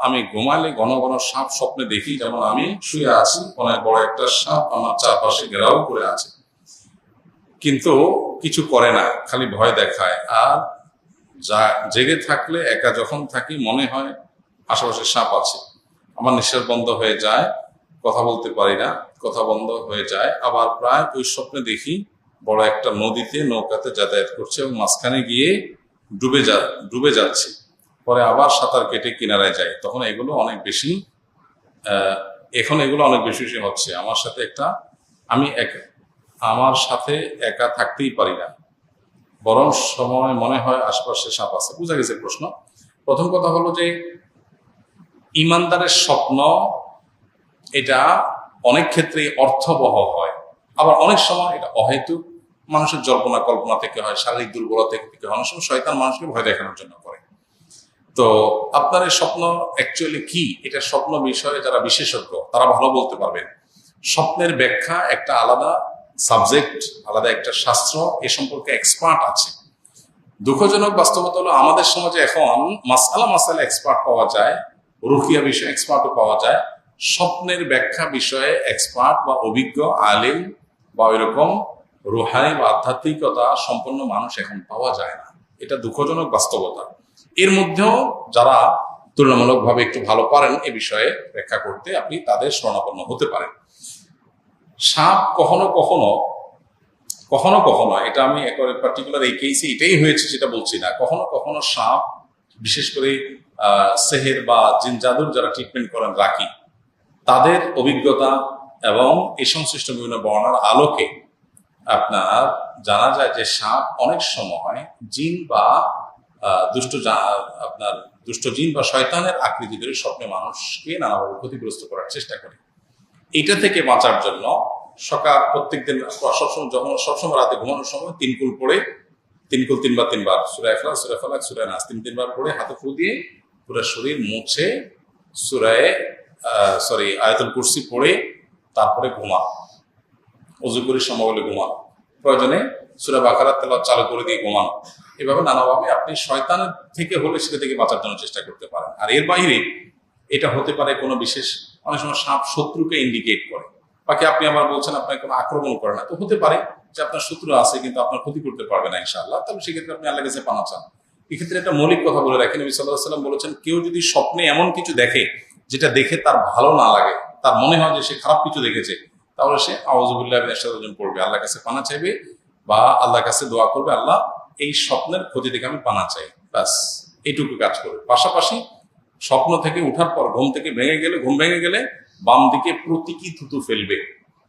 আমি ঘুমালে ঘন ঘন সাপ স্বপ্নে দেখি, যেমন আমি শুয়ে আছি, অনেক বড় একটা সাপ আমার চারপাশে ঘেরাও করে আছে, কিন্তু কিছু করে না, খালি ভয় দেখায়। আর জেগে থাকলে, একা যখন থাকি, মনে হয় আশেপাশে সাপ আছে। আমার নিঃশ্বাস বন্ধ হয়ে যায়, কথা বলতে পারি না, কথা বন্ধ হয়ে যায়। আবার প্রায় ওই স্বপ্নে দেখি বড় একটা নদীতে নৌকাতে যাতায়াত করছে এবং মাঝখানে গিয়ে ডুবে যাচ্ছে। পরে আবার সাঁতার কেটে কিনারায় যায়। তখন এগুলো অনেক বেশি এখন এগুলো অনেক বেশি হচ্ছে আমার সাথে। আমার সাথে একা থাকতেই পারি না, বরং সময় মনে হয় আশপাশে সাপ আছে। বুঝা গেছে প্রশ্ন। প্রথম কথা হলো যে ইমানদারের স্বপ্ন এটা অনেক ক্ষেত্রে অর্থবহ হয়, আবার অনেক সময় এটা অহেতুক মানুষের জল্পনা কল্পনা থেকে হয়, শারীরিক দুর্বলতা থেকে হয়। অনেক সময় শয়তান মানুষকে ভয় দেখানোর জন্য করে। তো আপনার এই স্বপ্ন অ্যাকচুয়ালি কি, এটা স্বপ্ন বিষয়ে যারা বিশেষজ্ঞ তারা ভালো বলতে পারবেন। স্বপ্নের ব্যাখ্যা একটা আলাদা সাবজেক্ট, আলাদা একটা শাস্ত্র, এ সম্পর্কে এক্সপার্ট আছে। দুঃখজনক বাস্তবতা হলো আমাদের সমাজে এখন মাসালা এক্সপার্ট পাওয়া যায়, রুকিয়া বিষয়ে এক্সপার্টও পাওয়া যায়, স্বপ্নের ব্যাখ্যা বিষয়ে এক্সপার্ট বা অভিজ্ঞ আলেম বা ওইরকম রুহানি বা আধ্যাত্মিকতা সম্পন্ন মানুষ এখন পাওয়া যায় না। এটা দুঃখজনক বাস্তবতা। এর মধ্যেও যারা তুলনামূলকভাবে একটু ভালো পারেন এ বিষয়ে ব্যাখ্যা করতে, আপনি তাদের শরণাপন্ন হতে পারেন। সাপ কখনো কখনো, এটা আমি একেবারে পার্টিকুলার এই কেসে এটাই হয়েছে সেটা বলছি না, কখনো কখনো সাপ, বিশেষ করে সেহের বা জিন জাদুর যারা ট্রিটমেন্ট করেন রাকি, তাদের অভিজ্ঞতা এবং এই সংশ্লিষ্ট বিভিন্ন বর্ণনার আলোকে আপনার জানা যায় যে সাপ অনেক সময় জিন বা দুষ্ট জিন বা শয়তানের আকৃতি ধরে স্বপ্নে মানুষকে নানাভাবে ক্ষতিগ্রস্ত করার চেষ্টা করে। এটা থেকে বাঁচার জন্য প্রত্যেকদিন সবসময় রাতে ঘুমানোর সময় 3 কুল পড়ে, 3 কুল 3 বার সূরা ইখলাস, সূরা ফালাক, সূরা নাস 3 বার পড়ে হাতে ফু দিয়ে পুরো শরীর মুছে আয়াতুল কুরসি পড়ে তারপরে ঘুমানো, ওযু করে সমবলে ঘুমানো, প্রয়োজনে সূরা বাকারা তেলাওয়াত চালু করে দিয়ে ঘুমানো। এভাবে নানাভাবে আপনি শয়তানের থেকে হলে সেটা থেকে বাঁচার জন্য চেষ্টা করতে পারেন। আর এর বাইরে এটা হতে পারে কোনো বিশেষ, অনেক সময় সাপ শত্রুকে ইন্ডিকেট করে, বাকি আপনি আবার বলছেন আপনাকে কোনো আক্রমণ করে না, তো হতে পারে যে আপনার শত্রু আছে কিন্তু আপনার ক্ষতি করতে পারবে না ইনশাআল্লাহ, তাহলে সেক্ষেত্রে আপনি আল্লাহর কাছে পানা চান। এক্ষেত্রে একটা মৌলিক কথা বলে রাখেন, নবী সাল্লাল্লাহু আলাইহি ওয়াসাল্লাম বলেছেন, কেউ যদি স্বপ্নে এমন কিছু দেখে যেটা দেখে তার ভালো না লাগে, তার মনে হয় যে সে খারাপ কিছু দেখেছে, তাহলে সে আউযু বিল্লাহি মিনাশ শাইতানির রাজিম পড়বে, আল্লাহর কাছে পানা চাইবে বা আল্লাহর কাছে দোয়া করবে, আল্লাহ এই স্বপ্নের ক্ষতি থেকে আমি পানা চাই, ব্যাস এইটুকু কাজ করবে। পাশাপাশি স্বপ্ন থেকে উঠার পর ঘুম ভেঙে গেলে বাম দিকে প্রতীকী থুতু ফেলবে,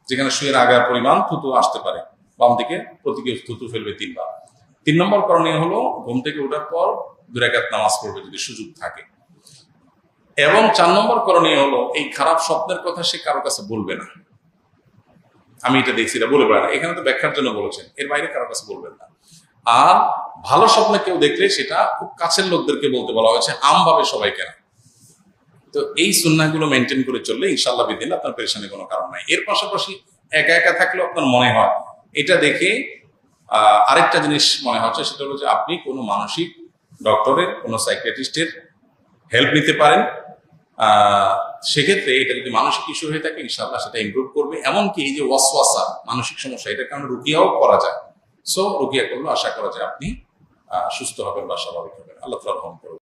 যেখানে শুয়ে আগার পরিমাণ থুতু আসতে পারে, বাম দিকে প্রতীকী থুতু ফেলবে 3 বার। 3 নম্বর করণীয় হলো ঘুম থেকে ওঠার পর 2 রাকাত নামাজ পড়বে যদি সুযোগ থাকে। এবং 4 নম্বর করণীয় হলো এই খারাপ স্বপ্নের কথা সে কারো কাছে বলবে না। আমি এটা দেখছি, এটা বলে বেড়ায় না, এখানে তো ব্যাখ্যার জন্য বলেছেন, এর বাইরে কারো কাছে বলবেন না। আর ভালো স্বপ্নে কেউ দেখলে সেটা খুব কাছের লোকদেরকে বলতে বলা হয়েছে, আমভাবে সবাইকে না। তো এই সুন্নাহগুলো মেনটেন করে চললে ইনশাআল্লাহ বিদিন আপনার পেরেশানির কোনো কারণ নাই। এর পাশাপাশি একা একা থাকলেও আপনার মনে হয়, এটা দেখে আরেকটা জিনিস মনে হচ্ছে, সেটা হলো যে আপনি কোনো মানসিক ডক্টরের, কোনো সাইকিয়াট্রিস্টের হেল্প নিতে পারেন। সেক্ষেত্রে এটা যদি মানসিক ইস্যু হয়ে থাকে ইনশাআল্লাহ সেটা ইমপ্রুভ করবে। এমনকি এই যে ওয়াসওয়াসা, মানসিক সমস্যা, এটার কারণে রুকিয়াও করা যায়। সো রুকিয়া করলে আশা করা যায় আপনি সুস্থ হবেন বা স্বাভাবিক হবেন। আল্লাহ তাআলা রহম করুন।